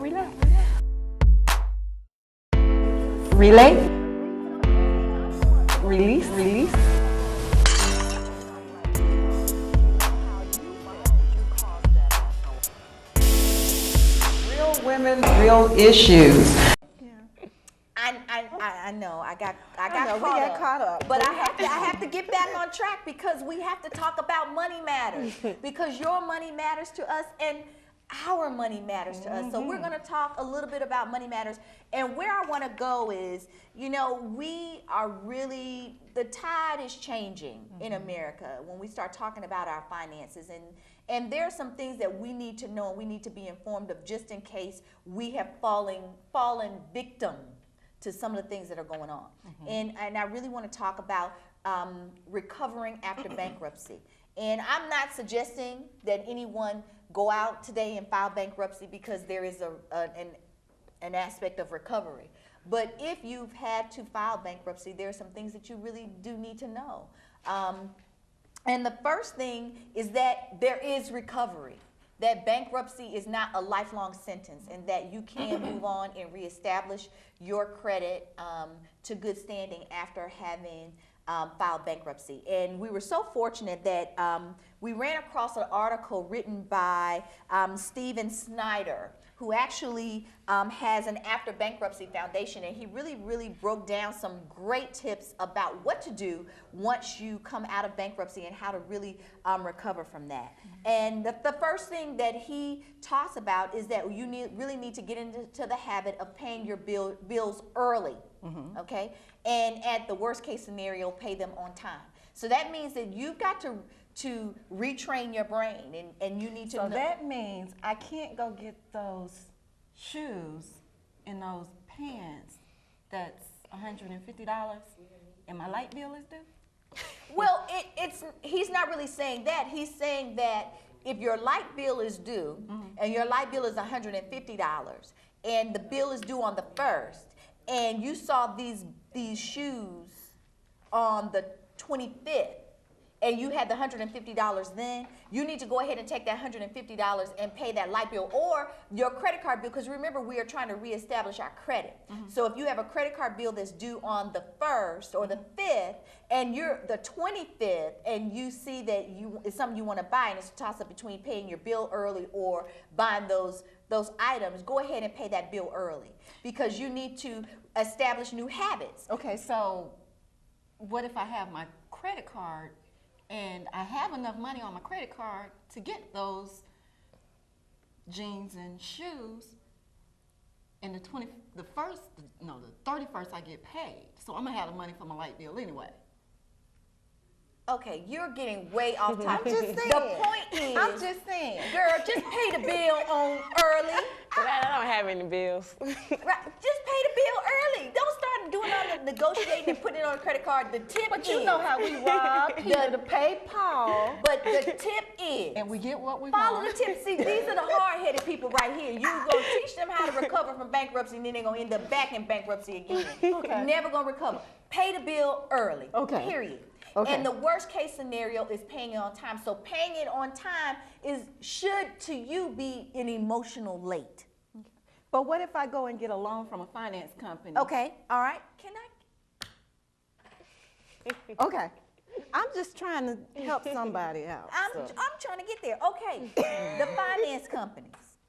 Relay. Release. Real women, real issues. I know. I got caught up. But I have to get back on track because we have to talk about money matters. Because your money matters to us and our money matters to us. So we're going to talk a little bit about money matters. And where I want to go is, you know, we are really, the tide is changing in America when we start talking about our finances. And there are some things that we need to know and we need to be informed of just in case we have fallen victim to some of the things that are going on. And I really want to talk about recovering after bankruptcy. And I'm not suggesting that anyone go out today and file bankruptcy because there is an aspect of recovery. But if you've had to file bankruptcy, there are some things that you really do need to know. And the first thing is that there is recovery. That bankruptcy is not a lifelong sentence and that you can move on and reestablish your credit to good standing after having filed bankruptcy. And we were so fortunate that we ran across an article written by Steven Snyder, who actually has an after bankruptcy foundation, and he really broke down some great tips about what to do once you come out of bankruptcy and how to really recover from that. And the first thing that he talks about is that you really need to get into the habit of paying your bills early, okay? And at the worst case scenario, pay them on time. So that means that you've got to retrain your brain, and you need to So that means I can't go get those shoes and those pants that's $150 and my light bill is due? Well, he's not really saying that. He's saying that if your light bill is due and your light bill is $150 and the bill is due on the 1st and you saw these shoes on the 25th and you had the $150 then, you need to go ahead and take that $150 and pay that light bill or your credit card bill, because remember, we are trying to reestablish our credit. So if you have a credit card bill that's due on the 1st or the 5th and you're the 25th and you see that it's something you want to buy and it's a toss-up between paying your bill early or buying those items, go ahead and pay that bill early because you need to establish new habits. Okay, so what if I have my credit card and I have enough money on my credit card to get those jeans and shoes, and the 31st I get paid. So I'm gonna have the money for my light bill anyway. Okay, you're getting way off topic. I'm just saying. The point is, I'm just saying. girl, just pay the bill on early. But I don't have any bills. Right, just pay the bill early. Don't start doing all the negotiating and putting it on a credit card. The tip But is, you know how we rob Peter to pay Paul. but the tip is, And we get what we follow want. the tip. See, these are the hard-headed people right here. You're going to teach them how to recover from bankruptcy, and then they're going to end up back in bankruptcy again. Okay. Never going to recover. Pay the bill early, Okay. period. Okay. And the worst case scenario is paying it on time. So paying it on time should to you be an emotional late. But what if I go and get a loan from a finance company? Okay, all right. Can I? Okay. I'm just trying to help somebody out. I'm trying to get there. Okay, the finance companies.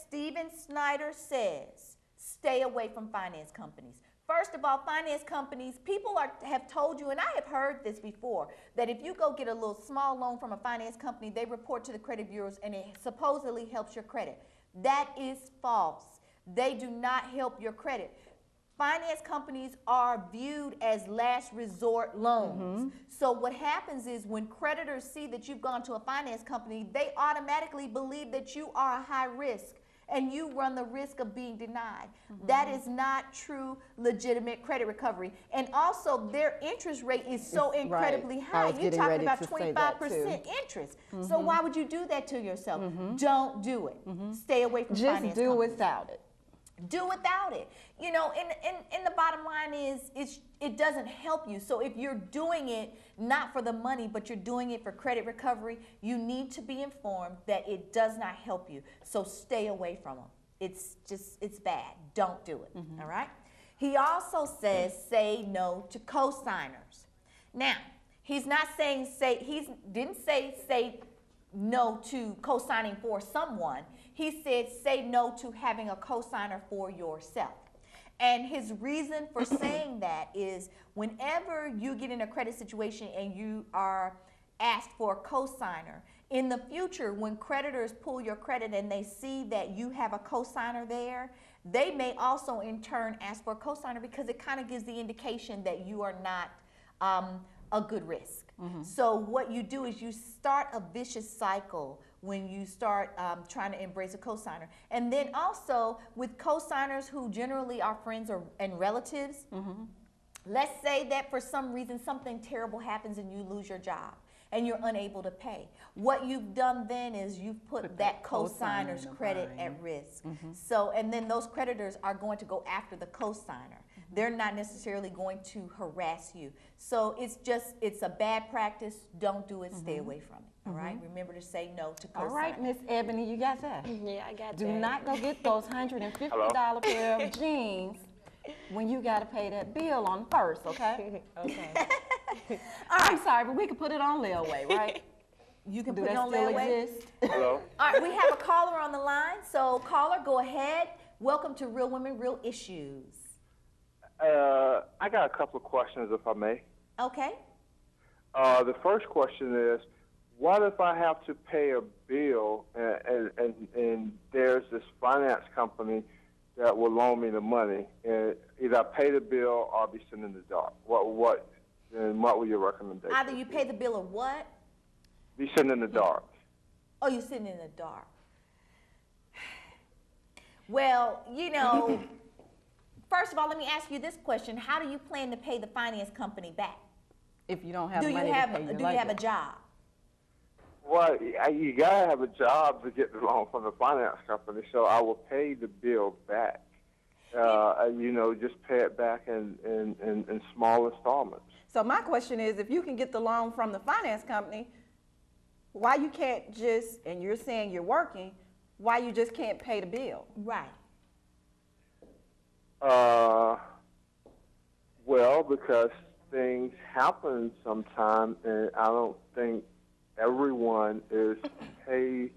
Steven Snyder says, stay away from finance companies. First of all, finance companies, people have told you, and I have heard this before, that if you go get a little small loan from a finance company, they report to the credit bureaus and it supposedly helps your credit. That is false. They do not help your credit. Finance companies are viewed as last resort loans. So what happens is when creditors see that you've gone to a finance company, they automatically believe that you are a high risk and you run the risk of being denied. That is not true, legitimate credit recovery. And also, their interest rate is so incredibly high. You're talking about 25% interest. So why would you do that to yourself? Don't do it. Stay away from finance Just do companies. without it. do without it. You know, and the bottom line is it doesn't help you. So if you're doing it not for the money, but you're doing it for credit recovery, you need to be informed that it does not help you. So stay away from them. It's bad. Don't do it. All right? He also says say no to co-signers. Now, he's not saying didn't say no to co-signing for someone. He said say no to having a co-signer for yourself. And his reason for saying that is whenever you get in a credit situation and you are asked for a co-signer, in the future when creditors pull your credit and they see that you have a co-signer there, they may also in turn ask for a co-signer because it kind of gives the indication that you are not a good risk. So what you do is you start a vicious cycle when you start trying to embrace a co-signer. And then also with co-signers who generally are friends and relatives, let's say that for some reason something terrible happens and you lose your job and you're unable to pay. What you've done then is you've put that co-signer's credit at risk. So, and then those creditors are going to go after the co-signer. They're not necessarily going to harass you. So it's a bad practice. Don't do it. Stay away from it. All right? Remember to say no to co-signer. All right, Miss Ebony, you got that? Yeah, I got Do that. not go get those $150 pair of jeans when you got to pay that bill on first, okay? Okay. I'm sorry, but we can put it on layaway, right? You can Do put it that on still layaway. exist? Hello? All right, we have a caller on the line. So caller, go ahead. Welcome to Real Women, Real Issues. I got a couple of questions, if I may. Okay. The first question is, what if I have to pay a bill and there's this finance company that will loan me the money, and either I pay the bill or I'll be sitting in the dark? What were your recommendations? Either you pay the bill or what? Be sitting in the dark. Oh, you're sitting in the dark. Well, you know, first of all, let me ask you this question. How do you plan to pay the finance company back? If you don't have Do money you to pay your do you have a light bill. job? Well, you gotta have a job to get the loan from the finance company, so I will pay the bill back. Just pay it back in small installments. So my question is, if you can get the loan from the finance company, why you can't just, and you're saying you're working, why you just can't pay the bill? Right. Well, because things happen sometimes, and I don't think everyone is pay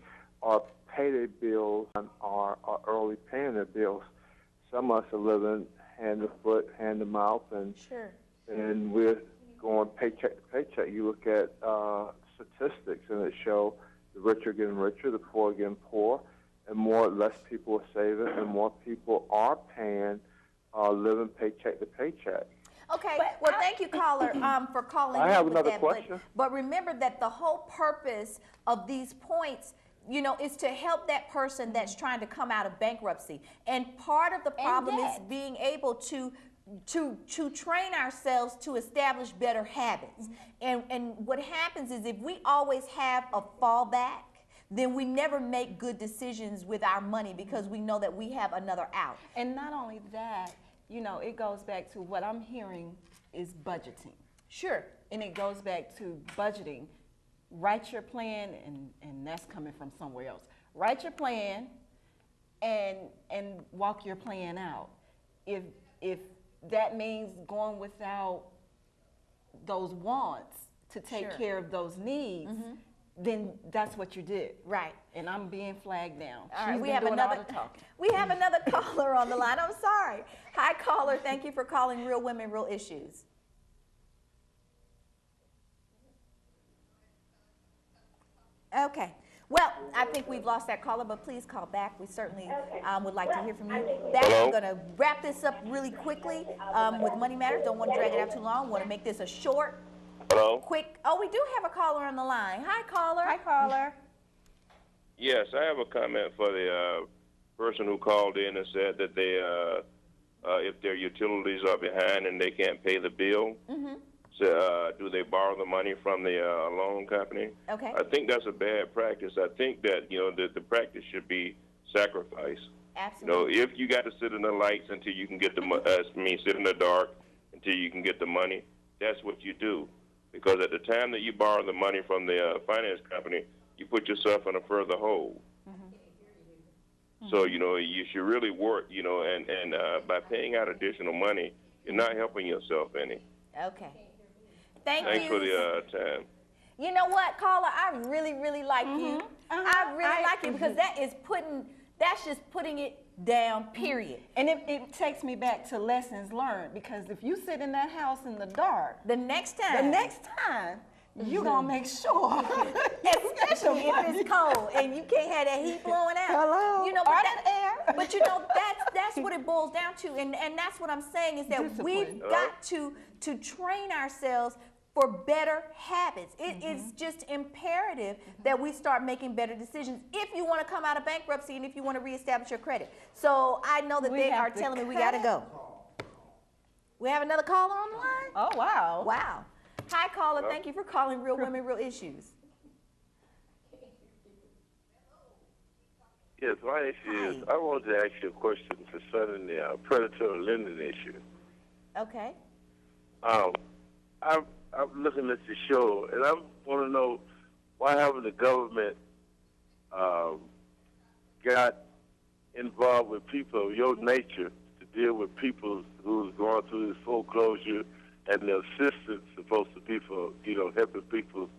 their bills or early paying their bills. Some of us are living hand to foot, hand to mouth, and Sure. and we're going paycheck to paycheck. You look at statistics, and it show the rich are getting richer, the poor are getting poor, and less people are saving, and more people are paying, living paycheck to paycheck. Okay. Well, thank you, caller, for calling I in have with another that. question. But remember that the whole purpose of these points, you know, is to help that person that's trying to come out of bankruptcy. And part of the problem is debt. being able to train ourselves to establish better habits. And what happens is if we always have a fallback, then we never make good decisions with our money because we know that we have another out. And not only that, you know, it goes back to what I'm hearing is budgeting. Sure. And it goes back to budgeting. Write your plan, and that's coming from somewhere else. Write your plan and walk your plan out. If that means going without those wants to take Sure. care of those needs, then that's what you did. Right. And I'm being flagged down. All right, She's we been have doing another all the talking. we have another caller on the line. I'm sorry. Hi, caller. Thank you for calling Real Women, Real Issues. Okay. Well, I think we've lost that caller, but please call back. We certainly would like to hear from you. We're going to wrap this up really quickly with Money Matters. Don't want to drag it out too long. Want to make this a short, Hello? quick. Oh, we do have a caller on the line. Hi, caller. Hi, caller. Yes, I have a comment for the person who called in and said that they, if their utilities are behind and they can't pay the bill, so, do they borrow the money from the loan company? Okay. I think that's a bad practice. I think that, the practice should be sacrifice. Absolutely. If you got to sit in the lights until you can get sit in the dark until you can get the money, that's what you do. Because at the time that you borrow the money from the finance company, you put yourself in a further hole. So, you should really work, and by paying out additional money, you're not helping yourself any. Okay. Thanks Thanks for the time. You know what, caller? I really, really like you. I really like you because that's just putting it down, period. And it takes me back to lessons learned, because if you sit in that house in the dark, The next time, you're going to make sure. especially if it's cold and you can't have that heat blowing out. Hello. But Or that air. But that's what it boils down to, and that's what I'm saying is that we've got to train ourselves for better habits. It is just imperative that we start making better decisions if you want to come out of bankruptcy and if you want to reestablish your credit. So I know that they are telling me we got to go. We have another caller on the line? Oh, wow. Wow. Hi, caller. Thank you for calling Real Women, Real Issues. Yes, my issue is, I wanted to ask you a question concerning the predatory lending issue. Okay. I'm looking at the show, and I want to know why haven't the government got involved with people of your nature to deal with people who's going through this foreclosure, and the assistance supposed to be for, helping people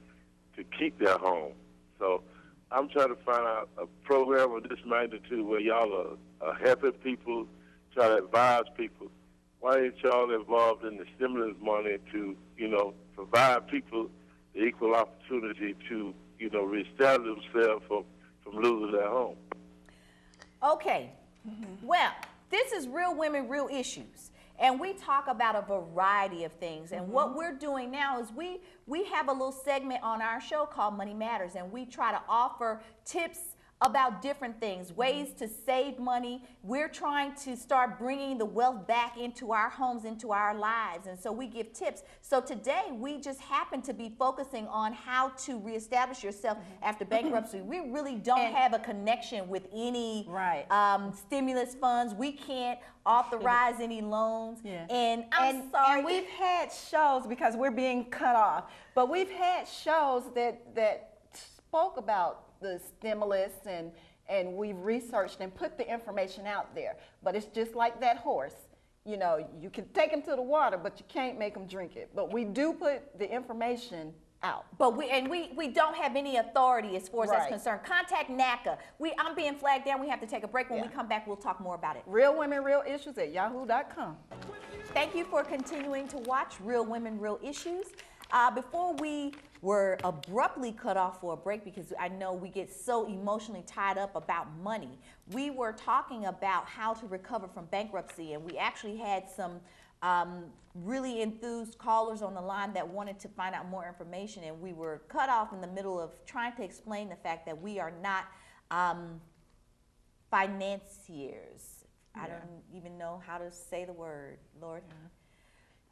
to keep their home. So I'm trying to find out a program of this magnitude where y'all are helping people, try to advise people. Why ain't y'all involved in the stimulus money to, provide people the equal opportunity to, reestablish themselves from losing their home? Okay. Well, this is Real Women, Real Issues. And we talk about a variety of things. And what we're doing now is we have a little segment on our show called Money Matters, and we try to offer tips about different things, ways to save money. We're trying to start bringing the wealth back into our homes, into our lives, and so we give tips. So today we just happen to be focusing on how to reestablish yourself after bankruptcy. We really don't have a connection with any stimulus funds. We can't authorize any loans. And I'm sorry. And we've had shows, because we're being cut off, but we've had shows that spoke about the stimulus, and we've researched and put the information out there. But it's just like that horse. You can take him to the water, but you can't make him drink it. But we do put the information out. But we don't have any authority as far as that's concerned. Contact NACA. I'm being flagged down. We have to take a break. When we come back, we'll talk more about it. Real Women, Real Issues at yahoo.com. Thank you for continuing to watch Real Women, Real Issues. Before we were abruptly cut off for a break, because I know we get so emotionally tied up about money, we were talking about how to recover from bankruptcy, and we actually had some really enthused callers on the line that wanted to find out more information, and we were cut off in the middle of trying to explain the fact that we are not financiers. I don't even know how to say the word, Lord.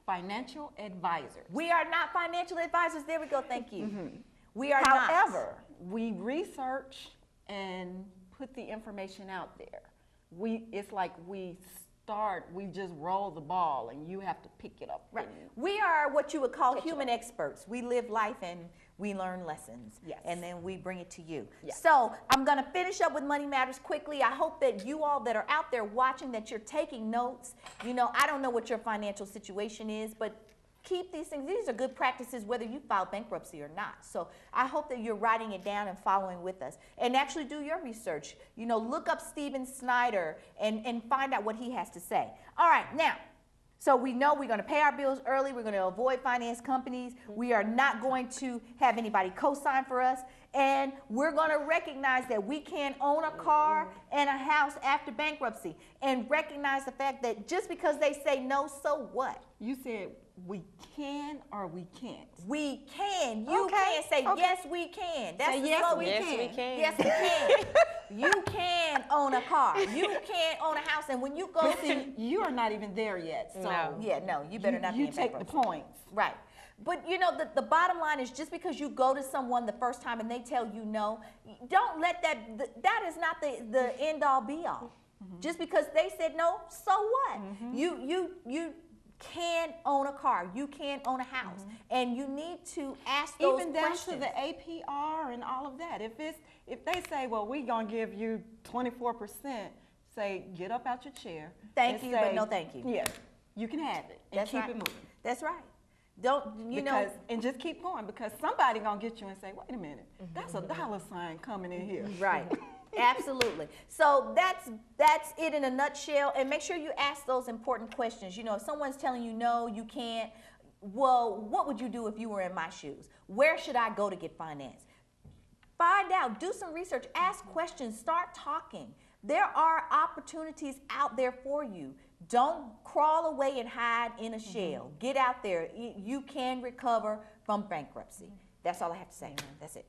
Financial advisors. We are not financial advisors. There we go. Thank you. We are However, we research and put the information out there. It's like we just roll the ball and you have to pick it up. Right. We are what you would call human experts. We live life and we learn lessons. Yes. And then we bring it to you. Yes. So I'm going to finish up with Money Matters quickly. I hope that you all that are out there watching, that you're taking notes. I don't know what your financial situation is, but keep these things. These are good practices whether you file bankruptcy or not. So I hope that you're writing it down and following with us. And actually do your research. Look up Steven Snyder and find out what he has to say. All right, now, so we know we're going to pay our bills early. We're going to avoid finance companies. We are not going to have anybody co-sign for us. And we're going to recognize that we can own a car and a house after bankruptcy, and recognize the fact that just because they say no, so what? You said we can or we can't? We can. You can say, yes, we can. That's the yes, slogan. we Yes, can. we can. Yes, we can. You can own a car. You can own a house. And when you go see, You are not even there yet. So no, you better not be you in take the bankruptcy. points. Right. But the bottom line is, just because you go to someone the first time and they tell you no, don't let that is not the end all be all. Just because they said no, so what? You can own a car, you can own a house, and you need to ask those Even down questions. to the APR and all of that. If they say, well, we're gonna give you 24%, say get up out your chair. Thank and you, say, but no thank you. Yeah, you can have it and That's keep right. it moving. That's right. Don't you know? And just keep going, because somebody gonna get you and say, wait a minute, that's a dollar sign coming in here. Right. Absolutely. So that's it in a nutshell. And make sure you ask those important questions. You know, if someone's telling you no, you can't, well, what would you do if you were in my shoes? Where should I go to get financed? Find out, do some research, ask questions, start talking. There are opportunities out there for you. Don't crawl away and hide in a shell. Get out there. You can recover from bankruptcy. That's all I have to say. That's it.